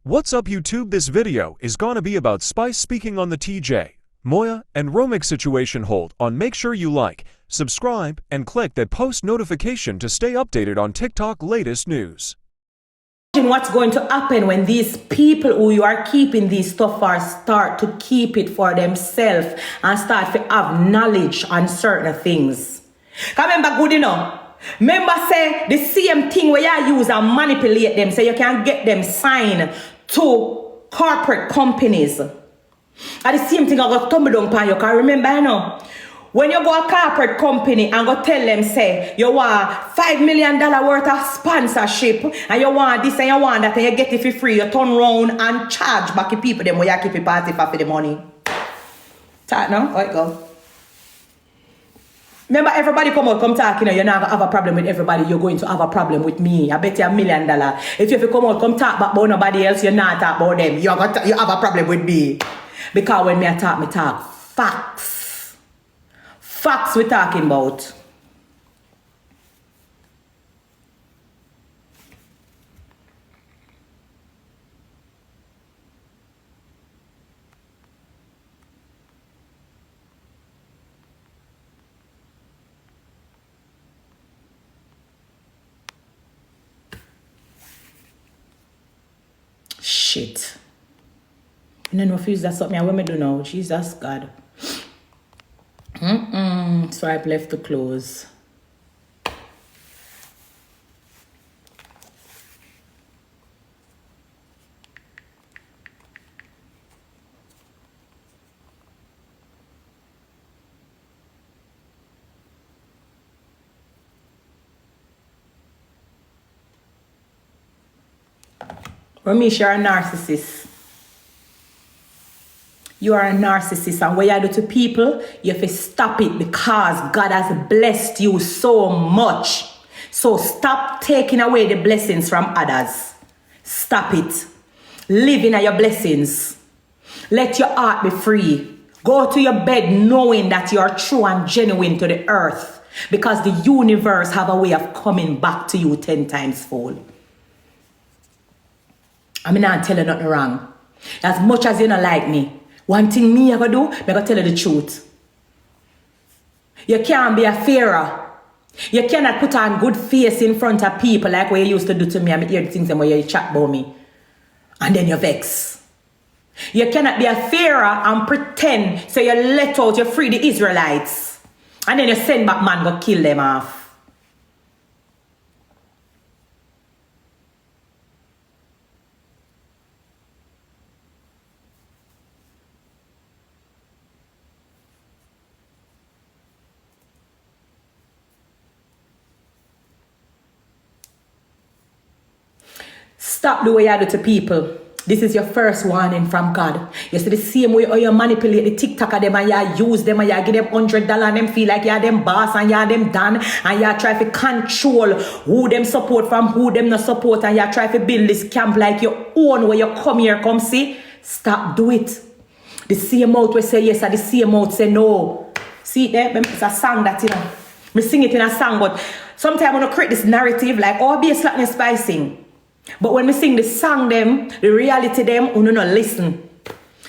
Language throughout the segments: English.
What's up YouTube? This video is gonna be about Spice speaking on the TJ, Moya, and Romeich situation. Hold on, make sure you like, subscribe, and click that post notification to stay updated on TikTok latest news. Imagine what's going to happen when these people who you are keeping these stuff for start to keep it for themselves and start to have knowledge on certain things. Remember good enough. Remember say the same thing where you use and manipulate them so you can get them signed to corporate companies. And the same thing I got tumble down upon you. Can remember you know? When you go a corporate company and go tell them say you want $5 million worth of sponsorship and you want this and you want that and you get it for free, you turn around and charge back the people them where you keep it party for the money. Talk now, how it go? Remember, everybody come out, come talk, you know, you're not going to have a problem with everybody. You're going to have a problem with me. I bet you $1 million. If you come out, come talk about nobody else, you're not talk about them. You have a problem with me. Because when me talk facts. Facts we're talking about. Shit. And then refuse that something I want me do now. Jesus God. Swipe left to close. Romeich, you're a narcissist. You are a narcissist, and what you do to people, you have to stop it because God has blessed you so much. So stop taking away the blessings from others. Stop it. Live in your blessings. Let your heart be free. Go to your bed knowing that you are true and genuine to the earth because the universe have a way of coming back to you 10 times fold. I mean, I'm telling you nothing wrong. As much as you don't like me, one thing me I gonna do, I gonna tell you the truth. You can't be a fairer. You cannot put on good face in front of people like what you used to do to me. I hear the things where you chat about me. And then you vex. You cannot be a fairer and pretend so you let out, you free the Israelites. And then you send back man go kill them off. Stop the way you do to people. This is your first warning from God. You see the same way how you manipulate the TikTok of them and you use them and you give them $100 and them feel like you're them boss and you're them done and you try to control who them support from who them not support and you try to build this camp like your own where you come here, come see. Stop do it. The same mouth will say yes and the same mouth say no. See it there? It's a song that, you know, I sing it in a song, but sometimes I want to create this narrative like, oh, be a slackness spicing. But when we sing the song them, the reality them, we don't listen.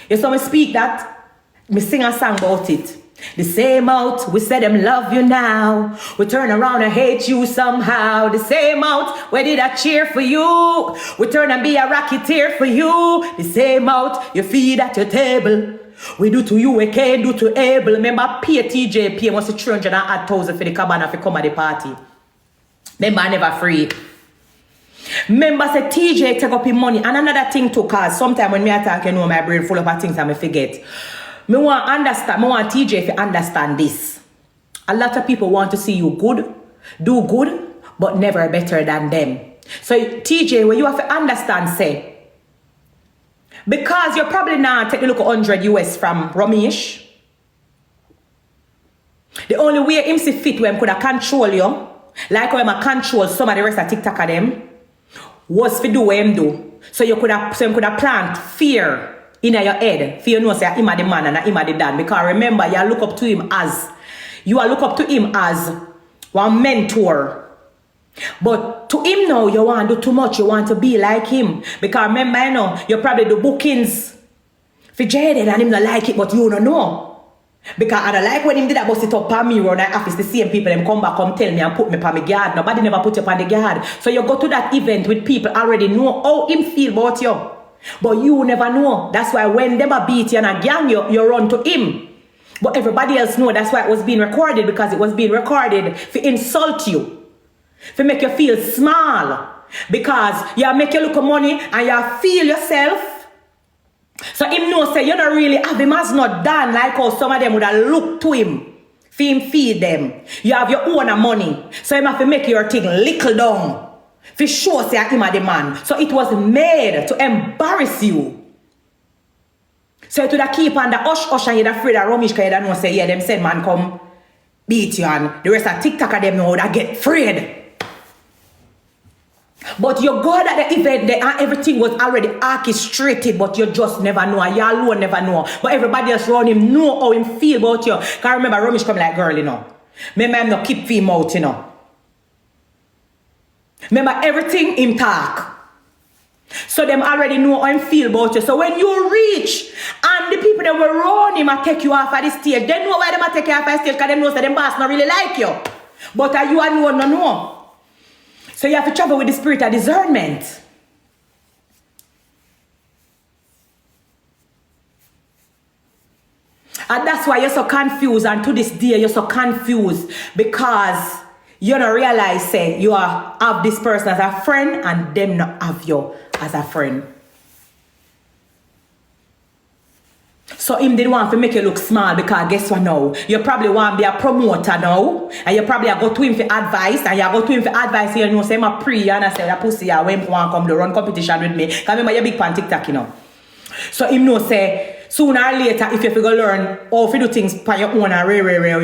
You saw me speak that, me sing a song about it. The same out, we say them love you now. We turn around and hate you somehow. The same out, where did I cheer for you? We turn and be a racketeer for you. The same out, you feed at your table. We do to you, we can't do to able. Remember, pay TJ, pay was 300,000 for the cabana for come at the party. Remember, I never free. Remember, say TJ take up his money. And another thing too, cause sometimes when me attack, you know, my brain full of things and I forget. Me want TJ to understand this. A lot of people want to see you good, do good, but never better than them. So TJ, what you have to understand, say, because you're probably not take a look at 100 US from Romeich. The only way him see fit when could have control you, like when I control some of the rest of TikTok of them, was to do what him do. So you could have plant fear in your head. Fear no say him a the man and him a the dad. Because remember, you look up to him as one mentor. But to him now, you want to do too much. You want to be like him. Because remember, you know, you probably do bookings for Jaden and him not like it, but you don't know. Because I don't like when him did that bust it up on me around the office, the same people them come back, come tell me and put me on my guard. Nobody never put you on the guard. So you go to that event with people already know how him feel about you. But you never know. That's why when them a beat you and a gang you run to him. But everybody else know that's why it was being recorded, because it was being recorded to insult you. To make you feel small. Because you make you look at money and you feel yourself. So him know say you don't really have him as not done like how some of them would have looked to him. For him feed them. You have your own money. So him have to make your thing little down. For sure say him are the man. So it was made to embarrass you. So you would have keep on the hush and you'd afraid that Romeich because you don't know say yeah them said man come beat you and the rest of TikTok of them know that get afraid. But you go at the event there and everything was already orchestrated, but you just never know. You alone never know. But everybody else around him know how him feel about you. Because remember, Romeich come like girl, you know. Remember him not keep him out, you know. Remember everything him talk. So them already know how him feel about you. So when you reach and the people that were around him and take you off of the stage, they know why they take you off of the stage because they know that them boss not really like you. But you and you know. So you have to travel with the spirit of discernment. And that's why you're so confused. And to this day, you're so confused. Because you don't realize, say, you have this person as a friend and them not have you as a friend. So him didn't want to make you look small because guess what now? You probably want to be a promoter now. And you probably go to him for advice. And you go to him for advice. You know, say, I'm a pre and I say, that pussy, I want to come to run competition with me. Because remember, you're big pan TikTok, you know. So him know say, sooner or later, if you go learn how to do things by your own and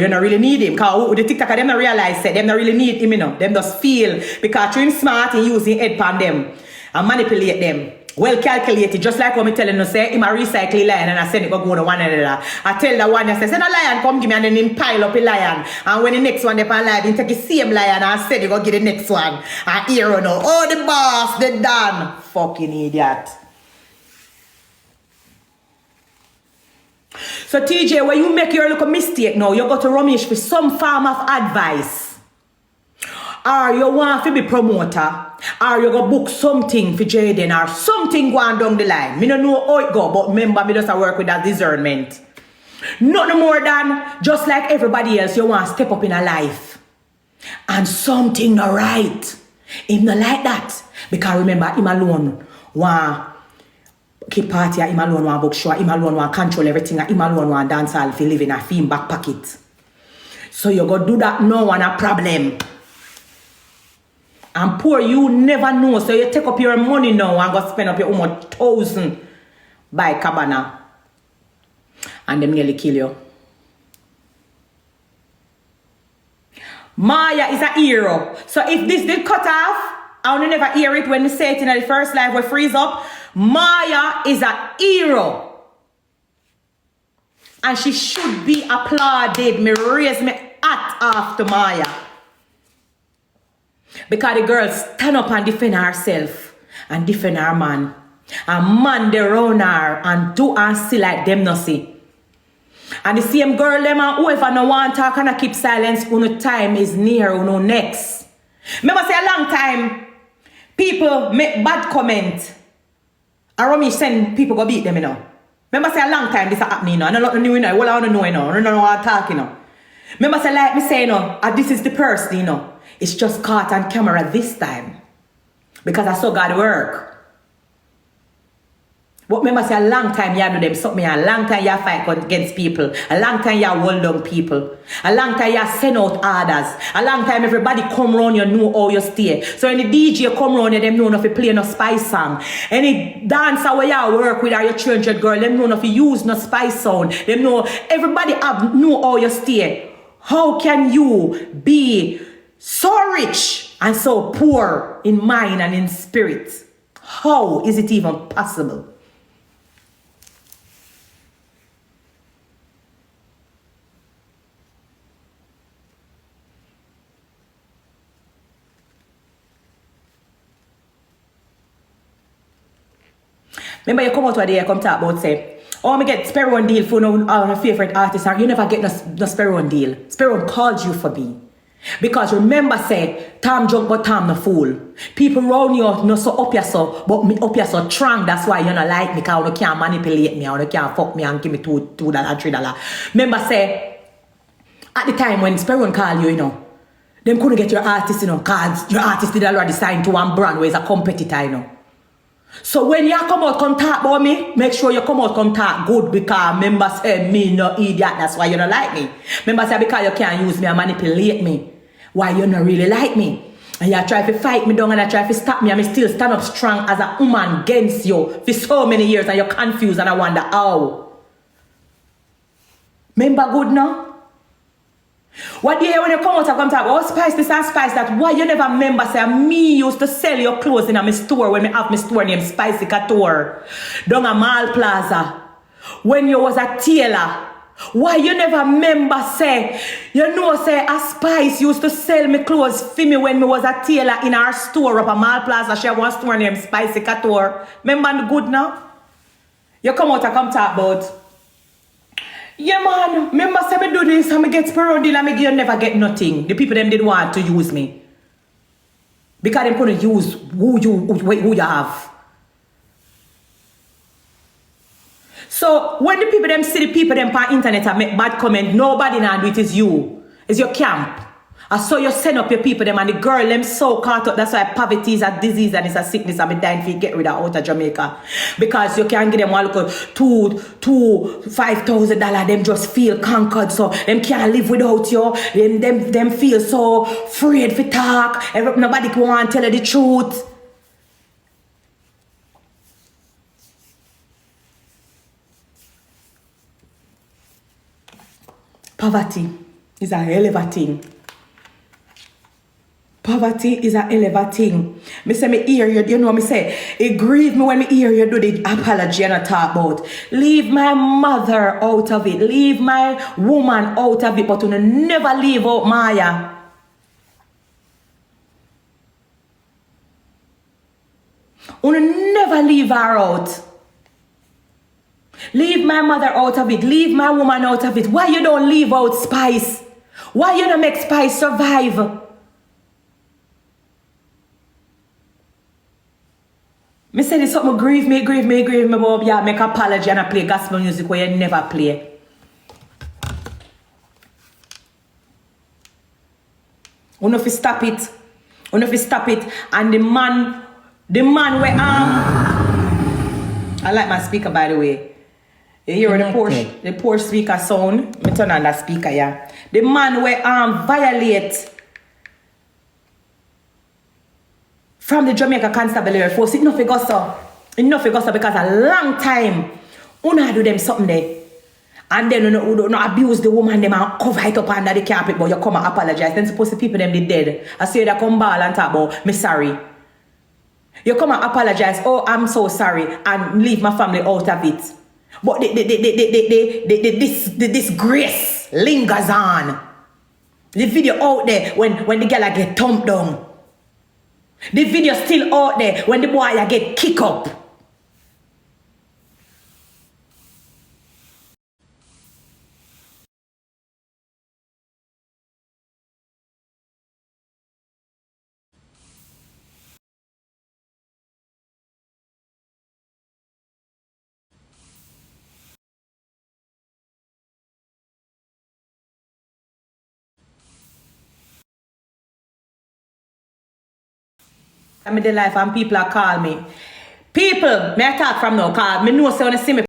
you don't really need him. Because the TikToker, them don't realize that. Them don't really need him, you know. Them just feel. Because through him smart, he using head pan them. And manipulate them. Well calculated, just like what me telling you, say, him a recycle lion and I send it go to one another. I tell the one, I say, send a lion, come give me, and then him pile up a lion. And when the next one they pan lion, he take the same lion and I said, you go get the next one. And here you know, oh the boss, they done. Fucking idiot. So TJ, when you make your little mistake now, you go to Romeich for some form of advice. Or you want to be promoter, or you go book something for Jaden, or something going down the line. Me don't know how it go, but remember, me just work with that discernment. Nothing more than, just like everybody else, you want to step up in a life. And something not right. Him not like that. Because remember, him alone want keep party, him alone want book show, him alone want control everything, him alone want dance hall for living a film back pocket. So you go do that now and a problem. And poor you never know. So you take up your money now and go spend up your almost 1,000 buy cabana. And them nearly kill you. Moya is a hero. So if this did cut off, I will never hear it when we say it in the first live we freeze up. Moya is a hero. And she should be applauded. Me raise me hat after Moya. Because the girl stand up and defend herself and defend her man. And man they run her and do and see like them no see. And the same girl them and whoever no want talk and keep silence when time is near uno next. Remember say a long time people make bad comment. And Romeich send people go beat them, you know. Remember say a long time this happening, you know. I don't know, you know. Well, I don't know, you know. I don't know what I'm talking, you know. Remember say like me say, you know, this is the person, you know. It's just caught on camera this time. Because I saw God work. But remember say a long time you do them something. A long time you fight against people. A long time you hold down people. A long time you send out orders. A long time everybody come round you know how you stay. So when the DJ come round you, them know if you play no spice song. Any dancer where you work with or your 300 girl, them know if you use no spice sound. Them know everybody know how you stay. How can you be so rich and so poor in mind and in spirit? How is it even possible? Remember you come out one day, you come talk about say, oh, me get Sparrow deal for no favorite artist, and you never get no Sparrow deal. Sparrow called you for me. Because remember say, Tom drunk but Tom no fool. People round you no so up your so, but me up your so strong. That's why you not like me, because you can't manipulate me, or you can't fuck me and give me $2, $3. Remember say, at the time when Sparrow call you, you know, them couldn't get your artist, you know, because your artist did already sign to one brand where is a competitor, you know. So when you come out come talk about me, make sure you come out come talk good, because remember say me no idiot, that's why you don't like me. Remember say because you can't use me and manipulate me, why you not really like me. And you try to fight me down and you try to stop me, and me still stand up strong as a woman against you for so many years, and you're confused and I wonder how. Remember good now? What do you hear when you come out and come talk about, oh, spice this and spice that? Why you never remember say me used to sell your clothes in my store when me have my store named Spicy Couture down a Mall Plaza when you was a tailor? Why you never remember say, you know say a Spice used to sell me clothes for me when me was a tailor in our store up a Mall Plaza? She have one store named Spicy Couture. Remember the good now? You come out and come talk about, yeah man, remember say me do this and me get Sparrow deal and you never get nothing. The people them didn't want to use me. Because them couldn't use who you have. So when the people them see the people them on internet and make bad comment, nobody now do it, is you. It's your camp. I saw you send up your people them, and the girl them so caught up. That's why poverty is a disease and it's a sickness, and me dying for you get rid of out of Jamaica. Because you can't give them one look $5,000, them just feel conquered, so them can't live without you. Them feel so afraid to talk. Nobody can want to tell you the truth. Poverty is a hell of a thing. Poverty is a hell of a thing. Me say me hear you, you know me say, it grieve me when me hear you do the apology and I talk about. Leave my mother out of it. Leave my woman out of it, but you never leave out Moya. You never leave her out. Leave my mother out of it. Leave my woman out of it. Why you don't leave out Spice? Why you don't make Spice survive? Me say this something grieve me, Bob. Yeah, make apology and I play gospel music where you never play. You know if you stop it. You know if you stop it. And the man where I like my speaker, by the way. You hear the Porsche speaker sound? Me turn on that speaker, yeah. The man where violate from the Jamaica Constabulary Force, it no figure so. It no figure so because a long time, una do them something there. And then you no abuse the woman, them and cover it up under the carpet, but you come and apologize. Then suppose the people them they dead. I say that come ball and talk about me sorry. You come and apologize, oh I'm so sorry, and leave my family out of it. But the disgrace lingers on. The video out there when the girl get thumped down. The video still out there when the boy get kicked up. I'm in the life and people are call me. People, may I talk from now, call me know say when you see me